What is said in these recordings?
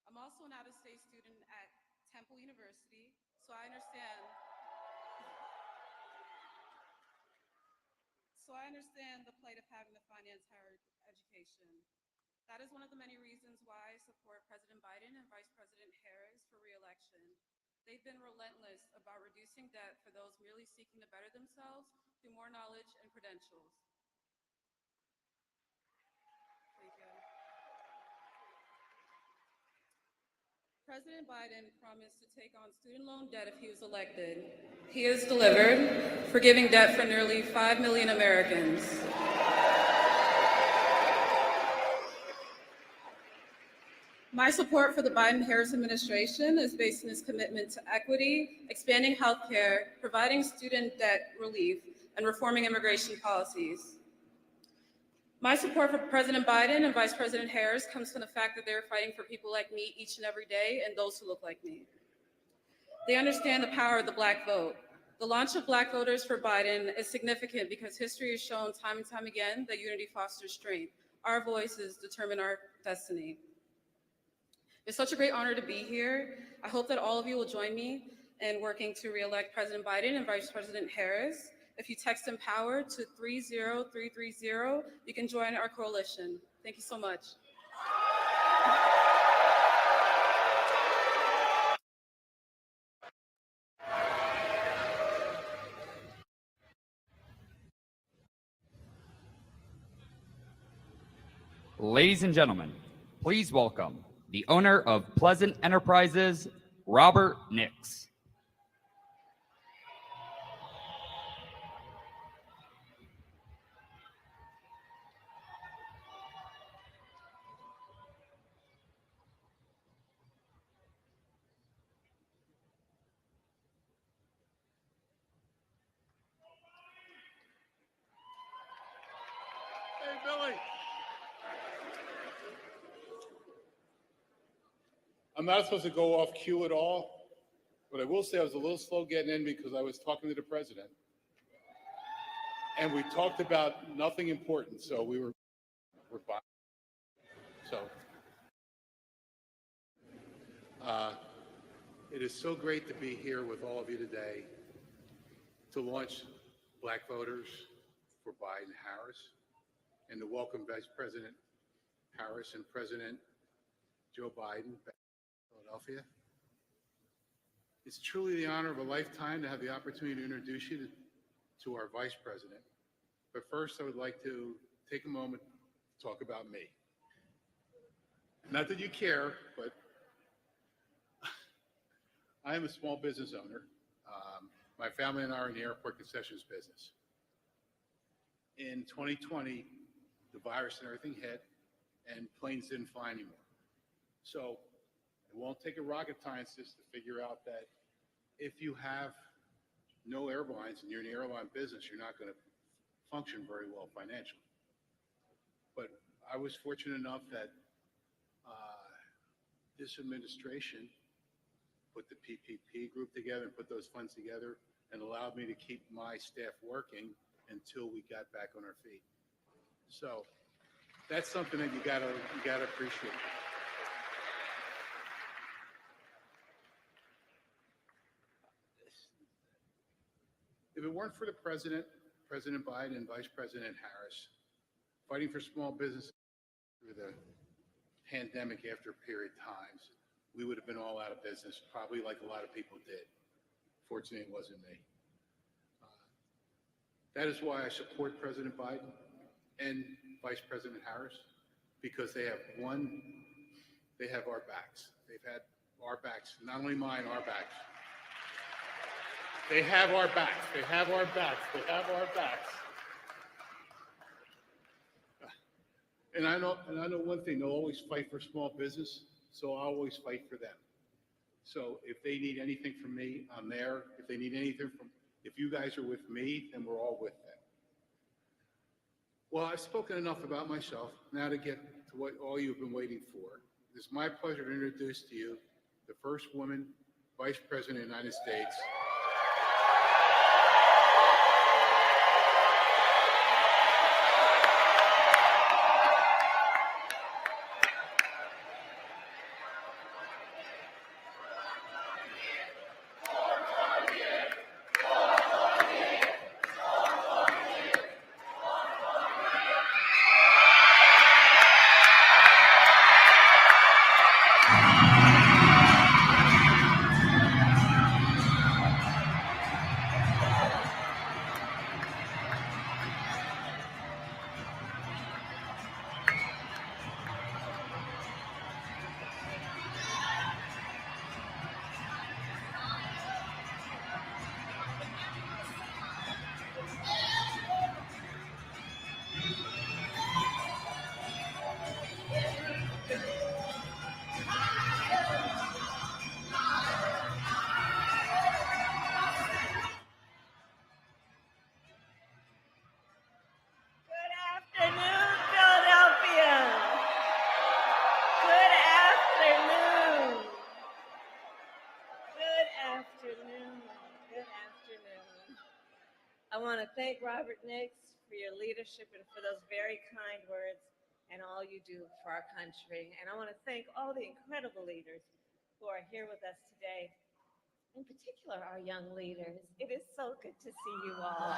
I'm also an out-of-state student at Temple University, so I understand the plight of having to finance higher education. That is one of the many reasons why I support President Biden and Vice President Harris for re-election. They've been relentless about reducing debt for those merely seeking to better themselves through more knowledge and credentials. Thank you. President Biden promised to take on student loan debt if he was elected. He has delivered, forgiving debt for nearly 5 million Americans. My support for the Biden-Harris administration is based on his commitment to equity, expanding health care, providing student debt relief, and reforming immigration policies. My support for President Biden and Vice President Harris comes from the fact that they're fighting for people like me each and every day and those who look like me. They understand the power of the Black vote. The launch of Black voters for Biden is significant because history has shown time and time again that unity fosters strength. Our voices determine our destiny. It's such a great honor to be here. I hope that all of you will join me in working to re-elect President Biden and Vice President Harris. If you text EMPOWER to 30330, you can join our coalition. Thank you so much. Ladies and gentlemen, please welcome the owner of Pleasant Enterprises, Robert Nix. Hey, Billy. I'm not supposed to go off cue at all, but I will say I was a little slow getting in because I was talking to the president. And we talked about nothing important, so we're fine. So it is so great to be here with all of you today to launch Black Voters for Biden-Harris and to welcome Vice President Harris and President Joe Biden back to Philadelphia. It's truly the honor of a lifetime to have the opportunity to introduce you to our Vice President. But first, I would like to take a moment to talk about me. Not that you care, but I am a small business owner. My family and I are in the airport concessions business. In 2020, the virus and everything hit, and planes didn't fly anymore. So it won't take a rocket scientist to figure out that if you have no airlines and you're in the airline business, you're not going to function very well financially. But I was fortunate enough that this administration put the PPP group together and put those funds together and allowed me to keep my staff working until we got back on our feet. So that's something that you gotta appreciate. If it weren't for the President Biden and Vice President Harris fighting for small business through the pandemic after period times, we would have been all out of business, probably like a lot of people did. Fortunately, it wasn't me. That is why I support President Biden and Vice President Harris, because they have our backs. They've had our backs, not only mine, our backs. They have our backs. They have our backs. They have our backs. And I know one thing, they'll always fight for small business, so I'll always fight for them. So if they need anything from me, I'm there. If you guys are with me, then we're all with them. Well, I've spoken enough about myself. Now to get to what all you've been waiting for. It's my pleasure to introduce to you the first woman Vice President of the United States. I want to thank Robert Nix for your leadership and for those very kind words and all you do for our country. And I want to thank all the incredible leaders who are here with us today, in particular our young leaders. It is so good to see you all.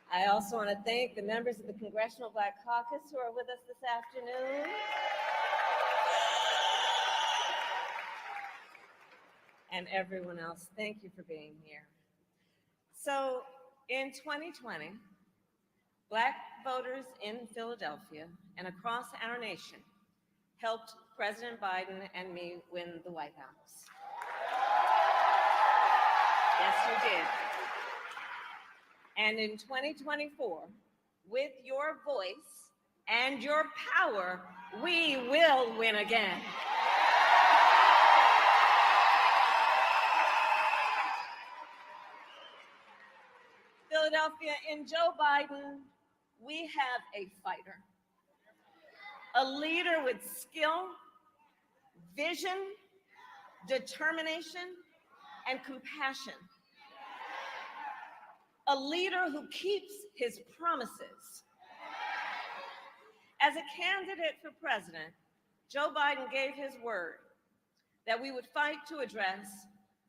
I also want to thank the members of the Congressional Black Caucus who are with us this afternoon. And everyone else, thank you for being here. So in 2020, Black voters in Philadelphia and across our nation helped President Biden and me win the White House. Yes, you did. And in 2024, with your voice and your power, we will win again. Philadelphia, in Joe Biden, we have a fighter, a leader with skill, vision, determination, and compassion. A leader who keeps his promises. As a candidate for president, Joe Biden gave his word that we would fight to address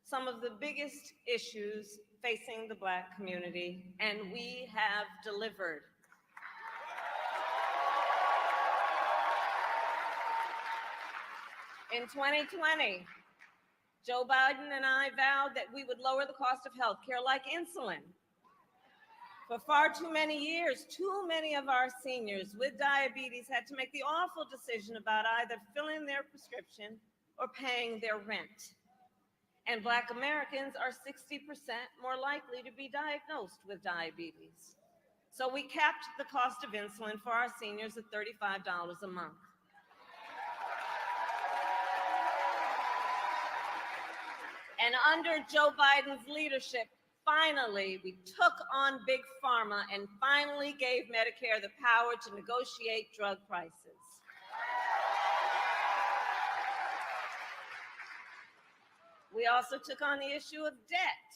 some of the biggest issues facing the Black community, and we have delivered. In 2020, Joe Biden and I vowed that we would lower the cost of health care like insulin. For far too many years, too many of our seniors with diabetes had to make the awful decision about either filling their prescription or paying their rent. And Black Americans are 60% more likely to be diagnosed with diabetes. So we capped the cost of insulin for our seniors at $35 a month. And under Joe Biden's leadership, finally, we took on Big Pharma and finally gave Medicare the power to negotiate drug prices. We also took on the issue of debt,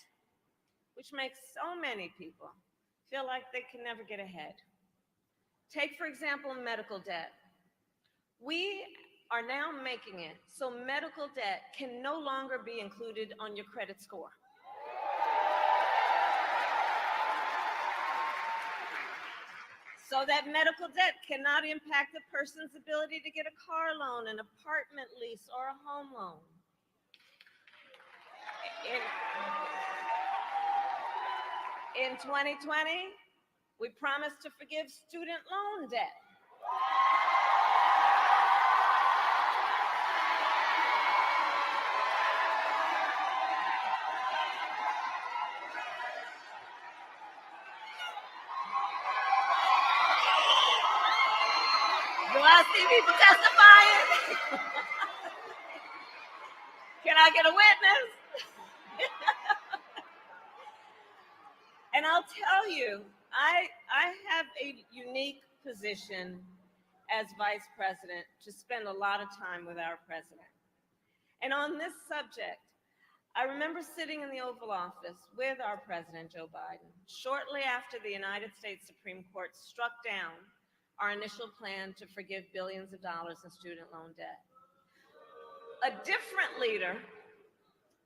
which makes so many people feel like they can never get ahead. Take, for example, medical debt. We are now making it so medical debt can no longer be included on your credit score. So that medical debt cannot impact a person's ability to get a car loan, an apartment lease, or a home loan. In 2020, we promised to forgive student loan debt. Do I see people testifying? Can I get a witness? And I'll tell you, I have a unique position as vice president to spend a lot of time with our president. And on this subject, I remember sitting in the Oval Office with our president, Joe Biden, shortly after the United States Supreme Court struck down our initial plan to forgive billions of dollars in student loan debt. A different leader,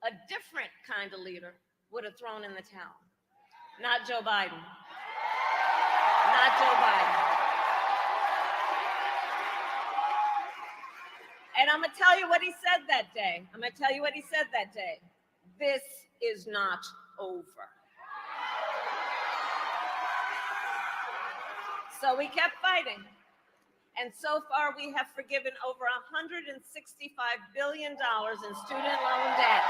a different kind of leader, would have thrown in the towel. Not Joe Biden. Not Joe Biden. And I'm going to tell you what he said that day. This is not over. So we kept fighting. And so far, we have forgiven over $165 billion in student loan debt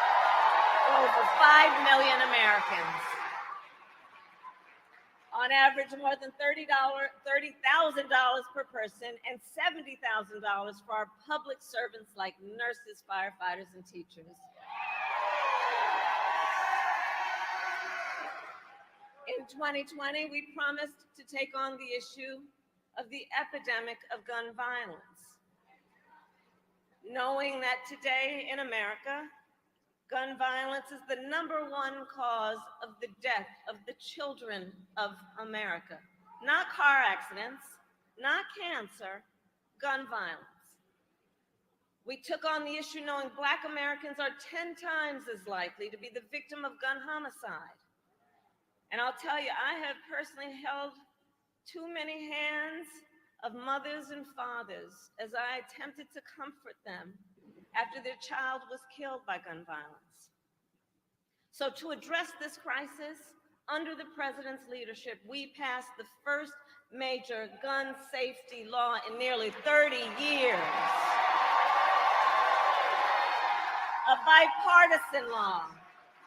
for over 5 million Americans. On average, more than $30,000 per person and $70,000 for our public servants like nurses, firefighters, and teachers. In 2020, we promised to take on the issue of the epidemic of gun violence, knowing that today in America, Gun violence is the #1 cause of the death of the children of America. Not car accidents, not cancer, gun violence. We took on the issue knowing Black Americans are 10 times as likely to be the victim of gun homicide. And I'll tell you, I have personally held too many hands of mothers and fathers as I attempted to comfort them after their child was killed by gun violence. So to address this crisis, under the president's leadership, we passed the first major gun safety law in nearly 30 years. A bipartisan law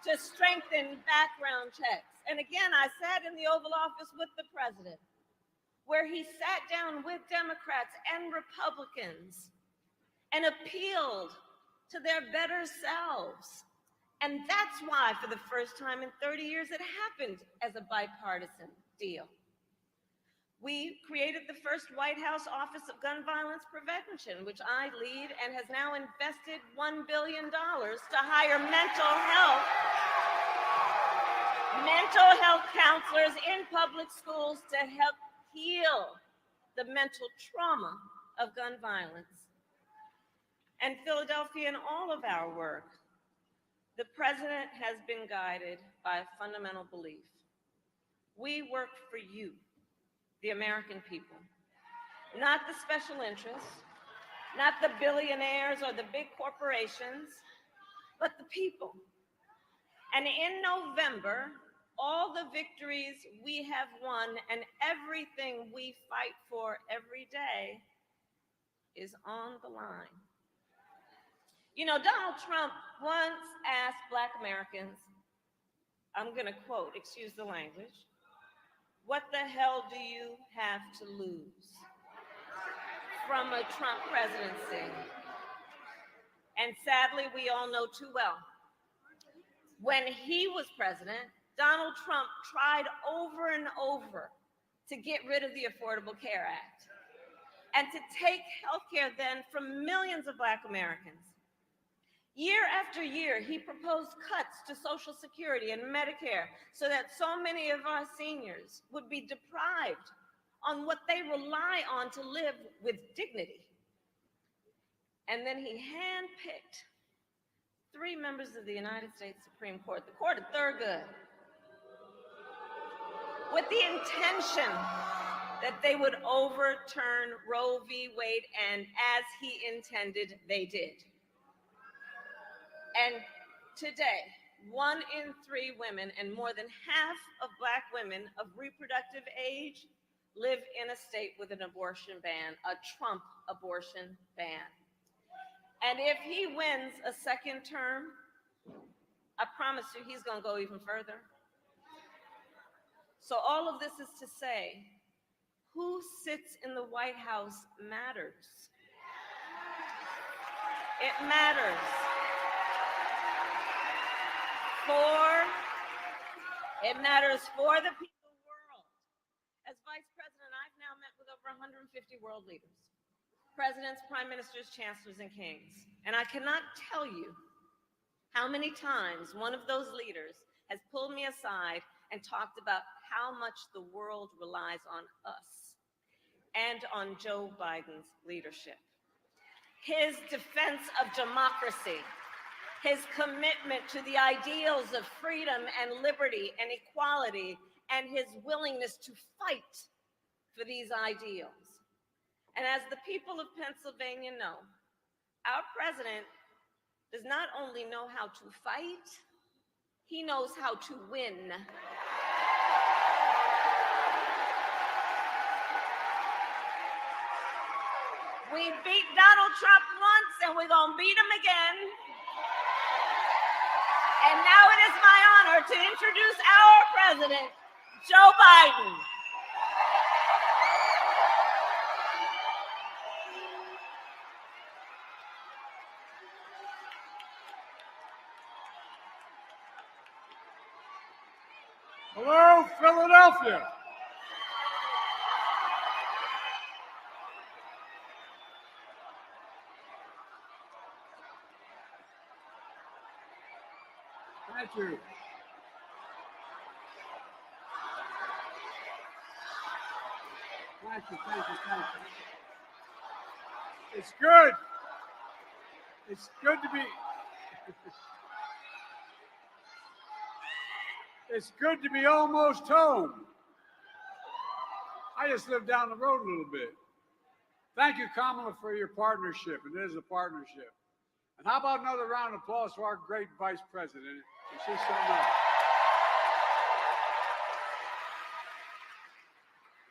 to strengthen background checks. And again, I sat in the Oval Office with the president, where he sat down with Democrats and Republicans and appealed to their better selves. And that's why, for the first time in 30 years, it happened as a bipartisan deal. We created the first White House Office of Gun Violence Prevention, which I lead, and has now invested $1 billion to hire mental health counselors in public schools to help heal the mental trauma of gun violence. And Philadelphia, in all of our work, the president has been guided by a fundamental belief. We work for you, the American people, not the special interests, not the billionaires or the big corporations, but the people. And in November, all the victories we have won and everything we fight for every day is on the line. You know, Donald Trump once asked Black Americans, I'm going to quote, excuse the language, "What the hell do you have to lose from a Trump presidency?" And sadly, we all know too well, when he was president, Donald Trump tried over and over to get rid of the Affordable Care Act and to take health care then from millions of Black Americans. Year after year, he proposed cuts to Social Security and Medicare so that so many of our seniors would be deprived on what they rely on to live with dignity. And then he handpicked 3 members of the United States Supreme Court, the Court of Thurgood, with the intention that they would overturn Roe v. Wade, and as he intended, they did. And today, 1 in 3 women and more than half of Black women of reproductive age live in a state with an abortion ban, a Trump abortion ban. And if he wins a second term, I promise you he's going to go even further. So all of this is to say, who sits in the White House matters. It matters. It matters for the people of the world. As Vice President, I've now met with over 150 world leaders, presidents, prime ministers, chancellors, and kings. And I cannot tell you how many times one of those leaders has pulled me aside and talked about how much the world relies on us and on Joe Biden's leadership. His defense of democracy, his commitment to the ideals of freedom and liberty and equality, and his willingness to fight for these ideals. And as the people of Pennsylvania know, our president does not only know how to fight, he knows how to win. We beat Donald Trump once, and we're going to beat him again. And now it is my honor to introduce our president, Joe Biden. Hello, Philadelphia. Thank you. Thank you, thank you, thank you. It's good. It's good to be. It's good to be almost home. I just live down the road a little bit. Thank you, Kamala, for your partnership. It is a partnership. And how about another round of applause for our great Vice President? She's so nice.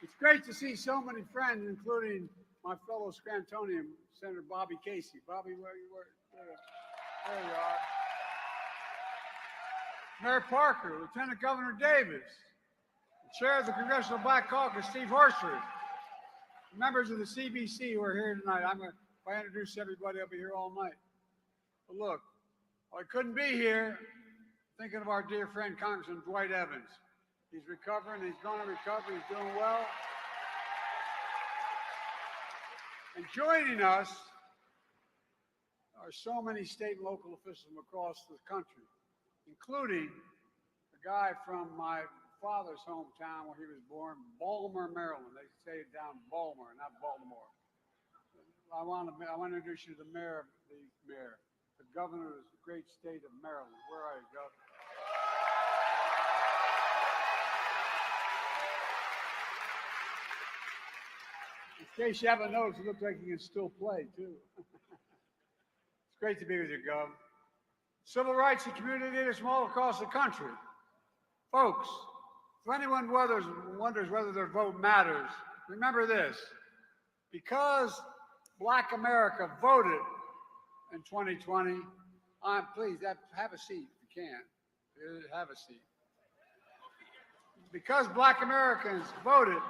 It's great to see so many friends, including my fellow Scrantonian, Senator Bobby Casey. Bobby, where you were? There you are. Mayor Parker, Lieutenant Governor Davis, the Chair of the Congressional Black Caucus, Steve Horsford, members of the CBC who are here tonight. If I introduce everybody, I'll be here all night. But look, I couldn't be here thinking of our dear friend, Congressman Dwight Evans. He's recovering. He's going to recover. He's doing well. And joining us are so many state and local officials from across the country, including a guy from my father's hometown where he was born, Baltimore, Maryland. They say it down Baltimore, not Baltimore. I want to introduce you to the governor of the great state of Maryland. Where are you, Governor? In case you haven't noticed, he looks like he can still play, too. It's great to be with you, Gov. Civil rights and community leaders from all across the country. Folks, if anyone wonders whether their vote matters, remember this. Because Black America voted in 2020, please have a seat if you can. Have a seat. Because Black Americans voted,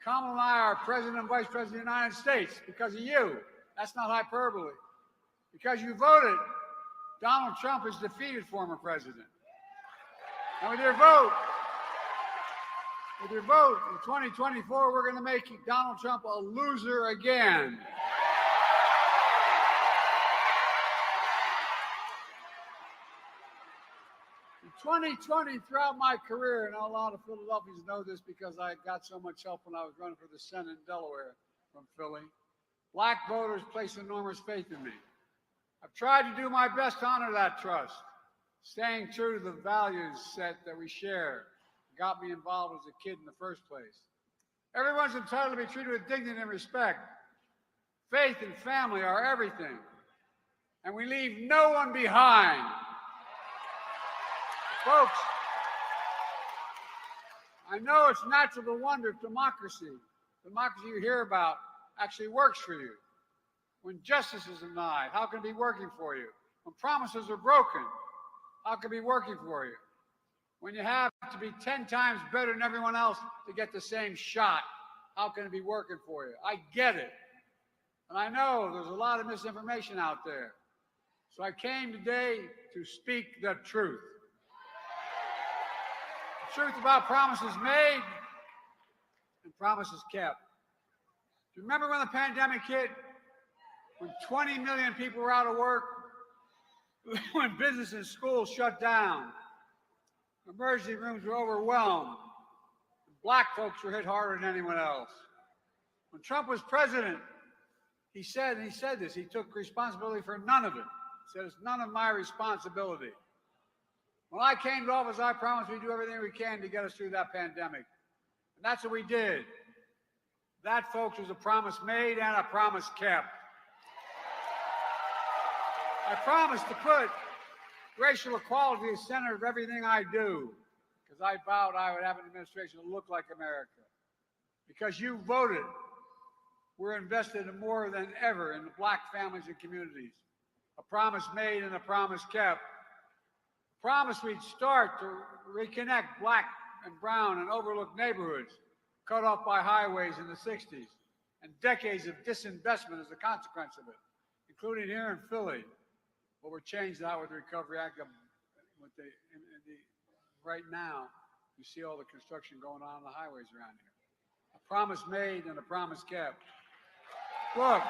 Kamala and I are President and Vice President of the United States because of you. That's not hyperbole. Because you voted, Donald Trump is defeated former president. And with your vote in 2024, we're going to make Donald Trump a loser again. In 2020, throughout my career, and a lot of Philadelphians know this because I got so much help when I was running for the Senate in Delaware from Philly, Black voters placed enormous faith in me. I've tried to do my best to honor that trust, staying true to the values set that we share, got me involved as a kid in the first place. Everyone's entitled to be treated with dignity and respect. Faith and family are everything, and we leave no one behind. Folks, I know it's natural to wonder if democracy you hear about, actually works for you. When justice is denied, how can it be working for you? When promises are broken, how can it be working for you? When you have to be 10 times better than everyone else to get the same shot, how can it be working for you? I get it. And I know there's a lot of misinformation out there. So I came today to speak the truth. The truth about promises made and promises kept. Do you remember when the pandemic hit? When 20 million people were out of work? When business and schools shut down? Emergency rooms were overwhelmed. Black folks were hit harder than anyone else. When Trump was president, he said this, he took responsibility for none of it. He said, it's none of my responsibility. When I came to office, I promised we'd do everything we can to get us through that pandemic. And that's what we did. That, folks, was a promise made and a promise kept. I promised to put racial equality at the center of everything I do, because I vowed I would have an administration that looked like America. Because you voted, we're invested in more than ever in the Black families and communities. A promise made and a promise kept. A promise we'd start to reconnect Black and brown and overlooked neighborhoods cut off by highways in the 60s, and decades of disinvestment as a consequence of it, including here in Philly. But we're changing that with the Recovery Act. Right now, you see all the construction going on the highways around here. A promise made and a promise kept. Look,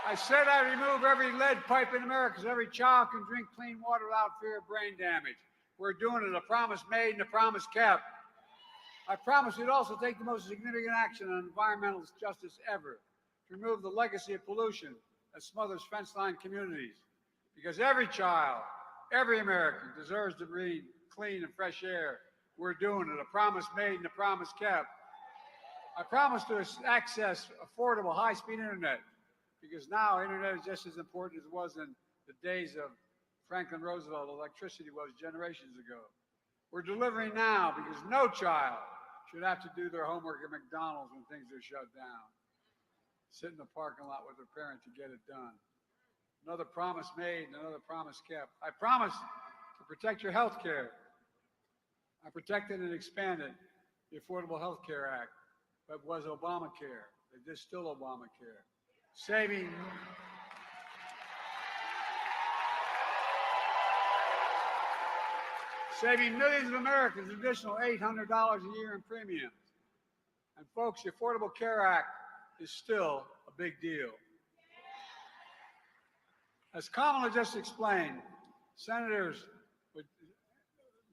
I said I'd remove every lead pipe in America so every child can drink clean water without fear of brain damage. We're doing it, a promise made and a promise kept. I promise we'd also take the most significant action on environmental justice ever to remove the legacy of pollution that smothers fence-line communities. Because every child, every American deserves to breathe clean and fresh air. We're doing it, a promise made and a promise kept. I promise to access affordable high-speed internet, because now internet is just as important as it was in the days of Franklin Roosevelt, electricity was generations ago. We're delivering now because no child should have to do their homework at McDonald's when things are shut down. Sit in the parking lot with their parent to get it done. Another promise made and another promise kept. I promise to protect your health care. I protected and expanded the Affordable Health Care Act, but was Obamacare. It is still Obamacare. Saving millions of Americans an additional $800 a year in premiums. And folks, the Affordable Care Act is still a big deal. As Kamala just explained, senators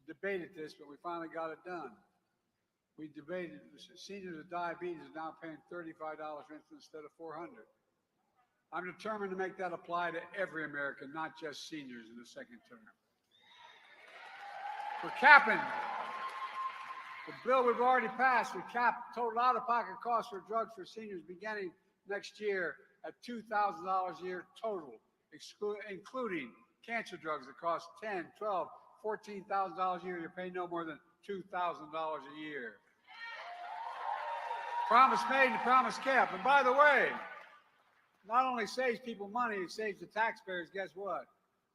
debated this, but we finally got it done. We debated seniors with diabetes are now paying $35 for instance instead of $400. I'm determined to make that apply to every American, not just seniors in the second term. We're capping the bill we've already passed. We cap total out-of-pocket costs for drugs for seniors beginning next year at $2,000 a year total, including cancer drugs that cost $10,000, $12,000, $14,000 a year. You pay no more than $2,000 a year. Promise made and promise kept. And by the way, not only saves people money, it saves the taxpayers, guess what?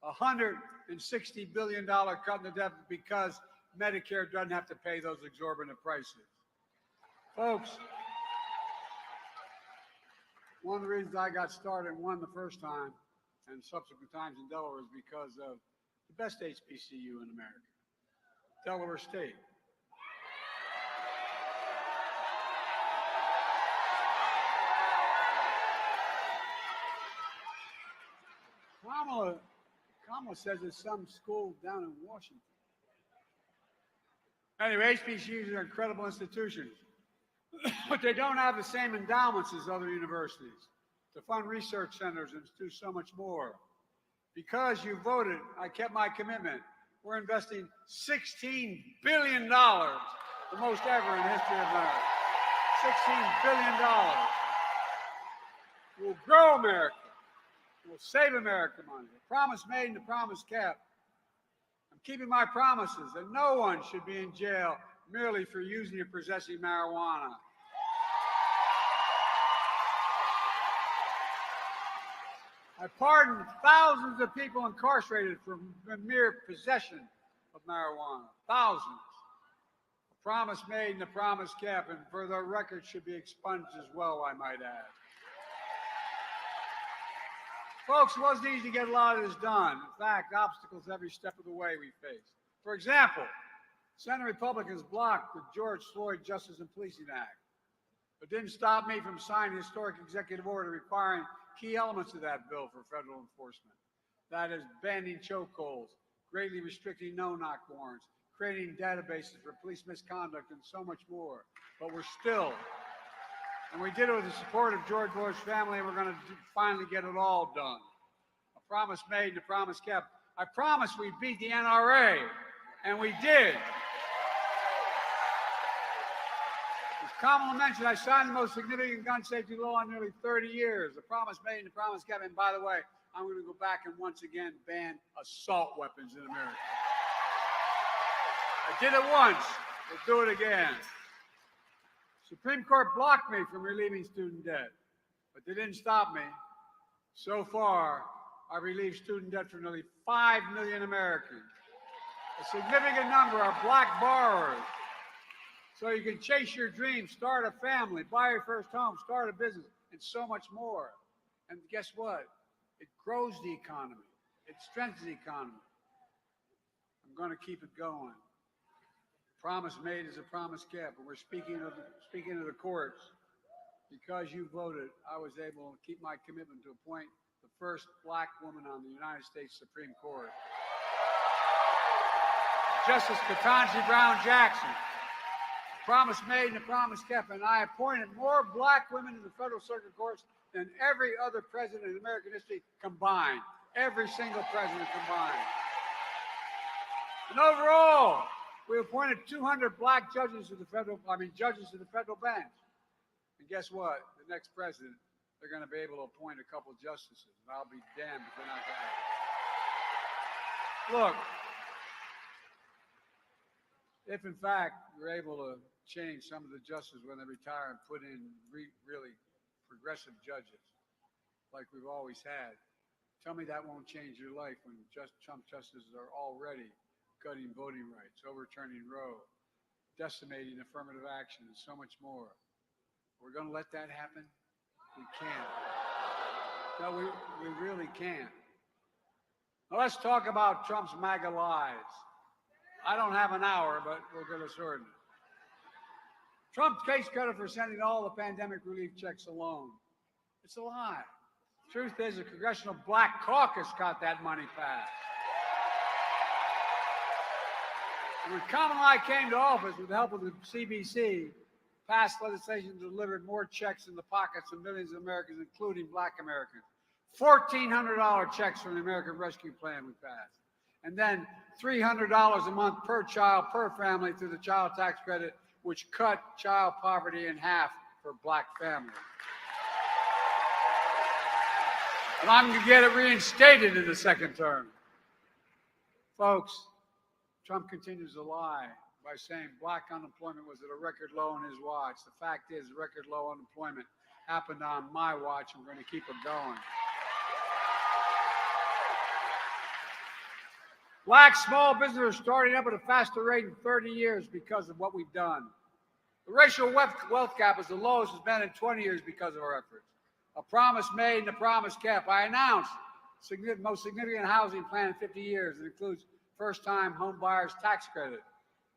$160 billion cut in the deficit because Medicare doesn't have to pay those exorbitant prices. Folks, one of the reasons I got started and won the first time and subsequent times in Delaware is because of the best HBCU in America, Delaware State. Kamala says it's some school down in Washington. Anyway, HBCUs are incredible institutions, but they don't have the same endowments as other universities to fund research centers and do so much more. Because you voted, I kept my commitment. We're investing $16 billion, the most ever in the history of America. $16 billion. We'll grow America. We'll save America money. The promise made and the promise kept. I'm keeping my promises that no one should be in jail merely for using or possessing marijuana. I pardoned thousands of people incarcerated for mere possession of marijuana. Thousands. A promise made and a promise kept, and for the record should be expunged as well, I might add. Folks, it wasn't easy to get a lot of this done. In fact, obstacles every step of the way we faced. For example, Senate Republicans blocked the George Floyd Justice and Policing Act, but didn't stop me from signing a historic executive order requiring key elements of that bill for federal enforcement. That is, banning chokeholds, greatly restricting no-knock warrants, creating databases for police misconduct, and so much more. But we're still, and we did it with the support of George Bush's family, and we're going to finally get it all done. A promise made and a promise kept. I promised we'd beat the NRA, and we did. As Kamala mentioned, I signed the most significant gun safety law in nearly 30 years. A promise made and a promise kept. And by the way, I'm going to go back and once again ban assault weapons in America. I did it once. We'll do it again. Supreme Court blocked me from relieving student debt, but they didn't stop me. So far, I've relieved student debt for nearly 5 million Americans. A significant number are black borrowers. So you can chase your dreams, start a family, buy your first home, start a business, and so much more. And guess what? It grows the economy. It strengthens the economy. I'm going to keep it going. Promise made is a promise kept. And we're speaking of the courts. because you voted, I was able to keep my commitment to appoint the first black woman on the United States Supreme Court. Justice Ketanji Brown Jackson. Promise made and a promise kept, and I appointed more black women to the federal circuit courts than every other president in American history combined. Every single president combined. And overall, we appointed 200 black judges to the federal bench. And guess what? The next president, they're going to be able to appoint a couple justices, and I'll be damned if they're not going to. Look, if in fact we're able to change some of the justices when they retire and put in really progressive judges, like we've always had, tell me that won't change your life when Trump justices are already cutting voting rights, overturning Roe, decimating affirmative action, and so much more. We're going to let that happen? We can't. No, we really can't. Now let's talk about Trump's MAGA lies. I don't have an hour, but we'll get us sorted. Trump takes credit for sending all the pandemic relief checks alone. It's a lie. Truth is, the Congressional Black Caucus got that money passed. And when Kamala came to office with the help of the CBC, passed legislation delivered more checks in the pockets of millions of Americans, including black Americans. $1,400 checks from the American Rescue Plan we passed. And then $300 a month per child, per family through the child tax credit, which cut child poverty in half for black families. And I'm going to get it reinstated in the second term. Folks, Trump continues to lie by saying black unemployment was at a record low on his watch. The fact is, record low unemployment happened on my watch. I'm going to keep it going. Black small businesses are starting up at a faster rate in 30 years because of what we've done. The racial wealth gap is the lowest it's been in 20 years because of our efforts. A promise made and a promise kept. I announced the most significant housing plan in 50 years. It includes first-time home buyers tax credit,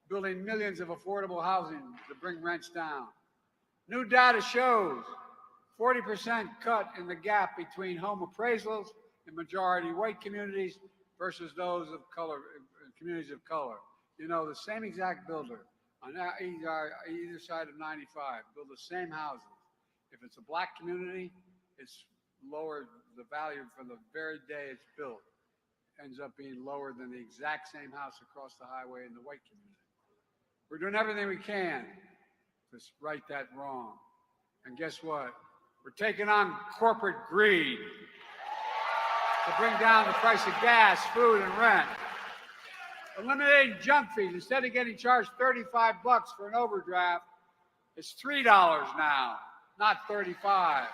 building millions of affordable housing to bring rents down. New data shows 40% cut in the gap between home appraisals in majority white communities versus those of color, communities of color. You know, the same exact builder on either side of 95 build the same houses. If it's a black community, it's lower, the value for the very day it's built ends up being lower than the exact same house across the highway in the white community. We're doing everything we can to right that wrong. And guess what? We're taking on corporate greed to bring down the price of gas, food, and rent. Eliminating junk fees. Instead of getting charged $35 for an overdraft, it's $3 now, not $35.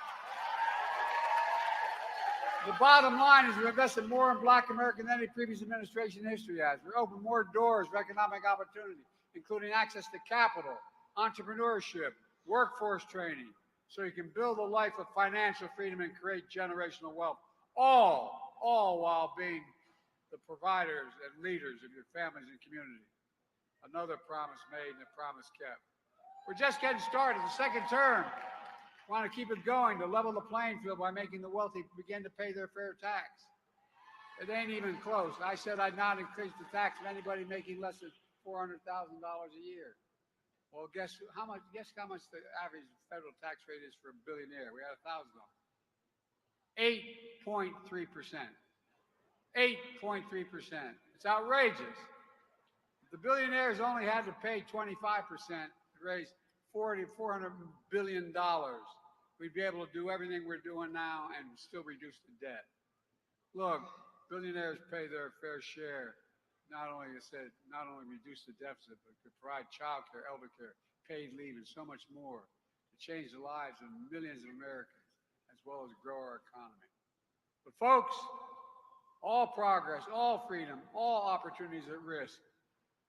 The bottom line is we're investing more in black Americans than any previous administration in history has. We're opening more doors for economic opportunity, including access to capital, entrepreneurship, workforce training, so you can build a life of financial freedom and create generational wealth, all while being the providers and leaders of your families and community. Another promise made and a promise kept. We're just getting started. The second term, we want to keep it going to level the playing field by making the wealthy begin to pay their fair tax. It ain't even close. I said I'd not increase the tax of anybody making less than $400,000 a year. Well, guess how much the average federal tax rate is for a billionaire? We had $1,000. 8.3%. 8.3%. It's outrageous. If the billionaires only had to pay 25% to raise $400 billion, we'd be able to do everything we're doing now and still reduce the debt. Look, billionaires pay their fair share. Not only reduce the deficit, but could provide child care, elder care, paid leave, and so much more to change the lives of millions of Americans, as well as grow our economy. But folks, all progress, all freedom, all opportunities at risk.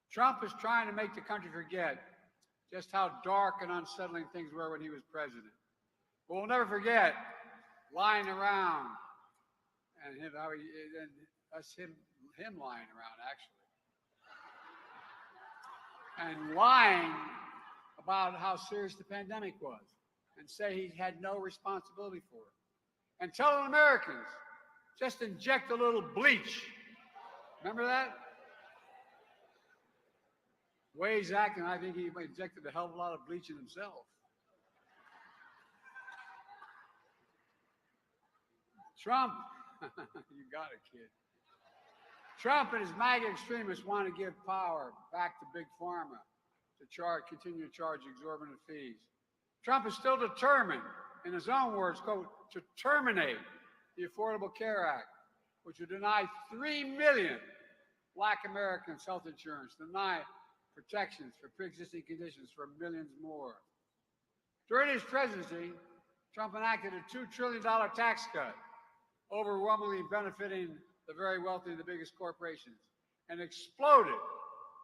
Trump is trying to make the country forget just how dark and unsettling things were when he was president. But we'll never forget lying around and him lying around, actually. And lying about how serious the pandemic was and say he had no responsibility for it. And telling Americans, just inject a little bleach. Remember that? The way he's acting, I think he injected a hell of a lot of bleach in himself. Trump, you got it, kid. Trump and his MAGA extremists want to give power back to Big Pharma to continue to charge exorbitant fees. Trump is still determined, in his own words, quote, to terminate the Affordable Care Act, which would deny 3 million Black Americans health insurance, deny protections for pre-existing conditions for millions more. During his presidency, Trump enacted a $2 trillion tax cut, overwhelmingly benefiting the very wealthy and the biggest corporations, and exploded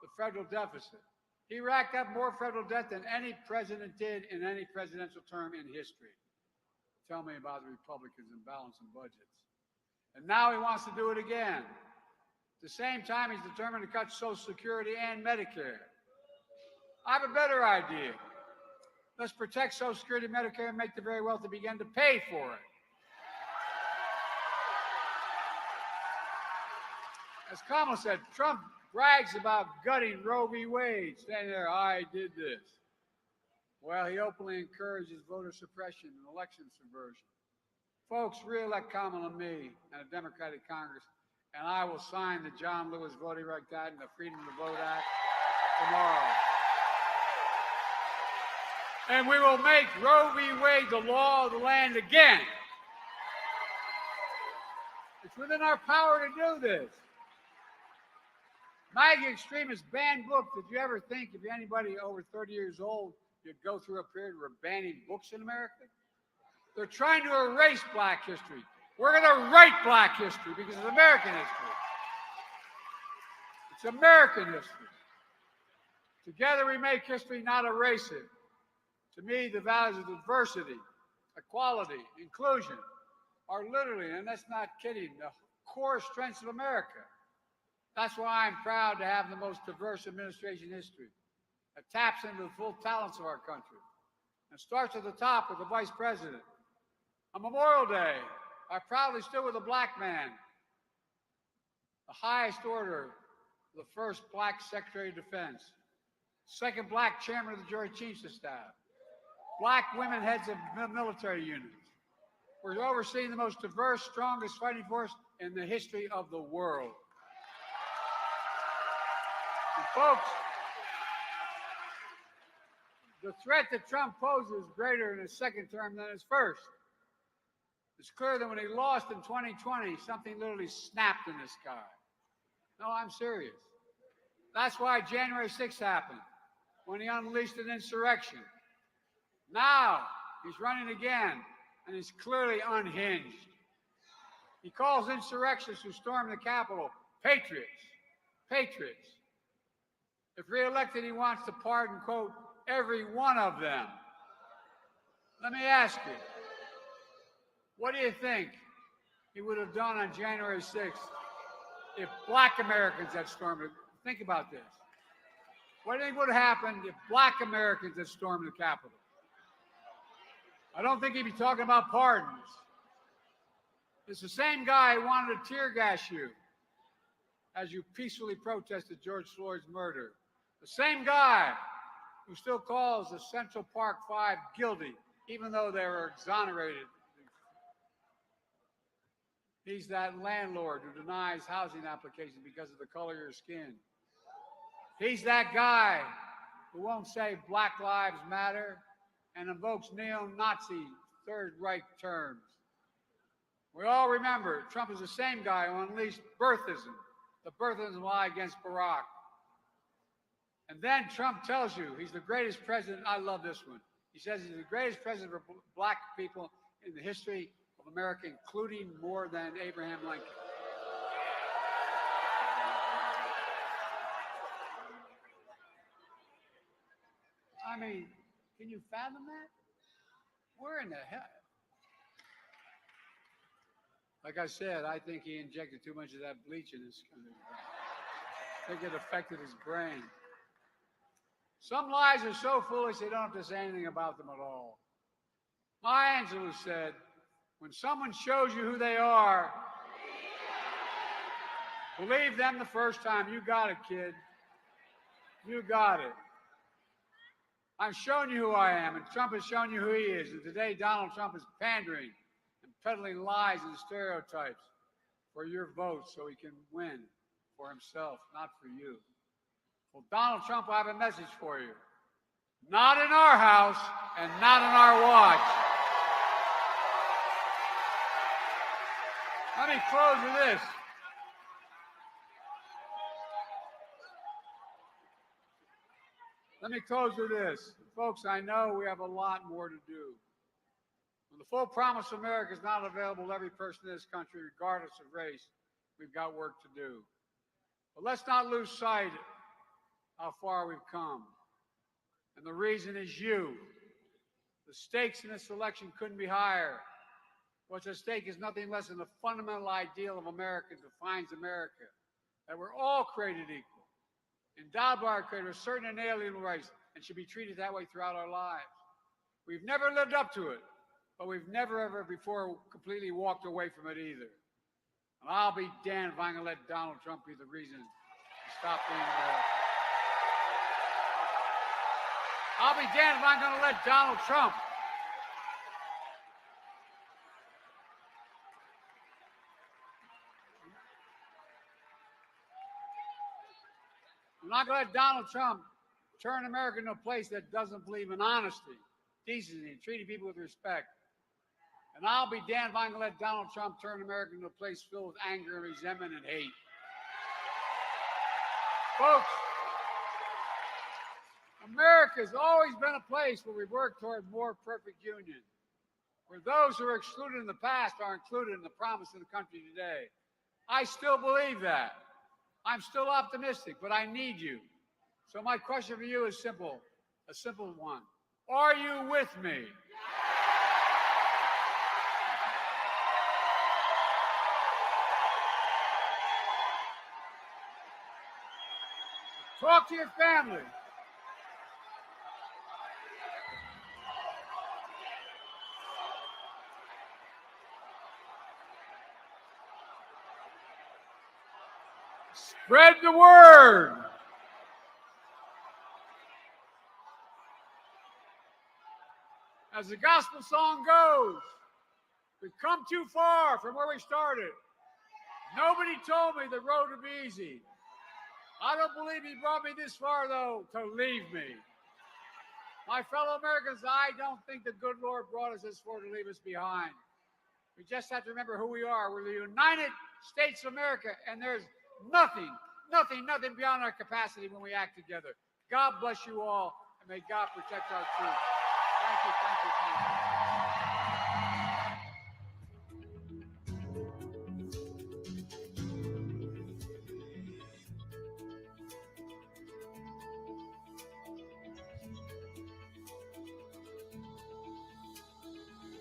the federal deficit. He racked up more federal debt than any president did in any presidential term in history. Tell me about the Republicans and balancing budgets. And now he wants to do it again. At the same time, he's determined to cut Social Security and Medicare. I have a better idea. Let's protect Social Security and Medicare and make the very wealthy begin to pay for it. As Kamala said, Trump brags about gutting Roe v. Wade, saying there, I did this. Well, he openly encourages voter suppression and election subversion. Folks, re-elect Kamala and me and a Democratic Congress, and I will sign the John Lewis Voting Rights Act and the Freedom to Vote Act tomorrow. And we will make Roe v. Wade the law of the land again. It's within our power to do this. MAGA extremists ban books. Did you ever think if anybody over 30 years old, you'd go through a period where banning books in America? They're trying to erase Black history. We're going to write Black history because it's American history. It's American history. Together we make history, not erase it. To me, the values of diversity, equality, inclusion are literally, and that's not kidding, the core strengths of America. That's why I'm proud to have the most diverse administration in history. It taps into the full talents of our country and starts at the top with the Vice President. On Memorial Day, I proudly stood with a Black man, the highest order, the first Black Secretary of Defense, second Black Chairman of the Joint Chiefs of Staff, Black women heads of military units. We're overseeing the most diverse, strongest fighting force in the history of the world. And folks, the threat that Trump poses is greater in his second term than his first. It's clear that when he lost in 2020, something literally snapped in the sky. No, I'm serious. That's why January 6th happened, when he unleashed an insurrection. Now, he's running again, and he's clearly unhinged. He calls insurrectionists who stormed the Capitol patriots. Patriots. If reelected, he wants to pardon, quote, every one of them. Let me ask you, what do you think he would have done on January 6th if Black Americans had stormed it? Think about this. What do you think would have happened if Black Americans had stormed the Capitol? I don't think he'd be talking about pardons. It's the same guy who wanted to tear gas you as you peacefully protested George Floyd's murder. The same guy who still calls the Central Park Five guilty, even though they were exonerated. He's that landlord who denies housing applications because of the color of your skin. He's that guy who won't say Black Lives Matter and invokes neo-Nazi Third Reich terms. We all remember Trump is the same guy who unleashed birthism, the birthism lie against Barack. And then Trump tells you he's the greatest president. I love this one. He says he's the greatest president for Black people in the history of America, including more than Abraham Lincoln. I mean, can you fathom that? Where in the hell? Like I said, I think he injected too much of that bleach in his. I think it affected his brain. Some lies are so foolish they don't have to say anything about them at all. Maya Angelou said, when someone shows you who they are, believe them the first time. You got it, kid. You got it. I've shown you who I am, and Trump has shown you who he is. And today, Donald Trump is pandering and peddling lies and stereotypes for your vote so he can win for himself, not for you. Well, Donald Trump, I have a message for you. Not in our house and not in our watch. Let me close with this. Let me close with this. Folks, I know we have a lot more to do. When the full promise of America is not available to every person in this country, regardless of race, we've got work to do. But let's not lose sight of how far we've come. And the reason is you. The stakes in this election couldn't be higher. What's at stake is nothing less than the fundamental ideal of America defines America, that we're all created equal, endowed by our Creator with certain inalienable rights, and should be treated that way throughout our lives. We've never lived up to it, but we've never, ever before completely walked away from it either. And I'll be damned if I'm going to let Donald Trump be the reason to stop being America. I'll be damned if I'm going to let Donald Trump I'm not going to let Donald Trump turn America into a place that doesn't believe in honesty, decency, and treating people with respect. And I'll be damned if I'm going to let Donald Trump turn America into a place filled with anger and resentment and hate. Folks, America has always been a place where we've worked toward more perfect union, where those who were excluded in the past are included in the promise of the country today. I still believe that. I'm still optimistic, but I need you. So my question for you is simple, a simple one. Are you with me? Talk to your family. Spread the word. As the gospel song goes, we've come too far from where we started. Nobody told me the road would be easy. I don't believe he brought me this far, though, to leave me. My fellow Americans, I don't think the good Lord brought us this far to leave us behind. We just have to remember who we are. We're the United States of America, and there's nothing beyond our capacity when we act together. God bless you all, and may God protect our troops. Thank you, thank you, thank you.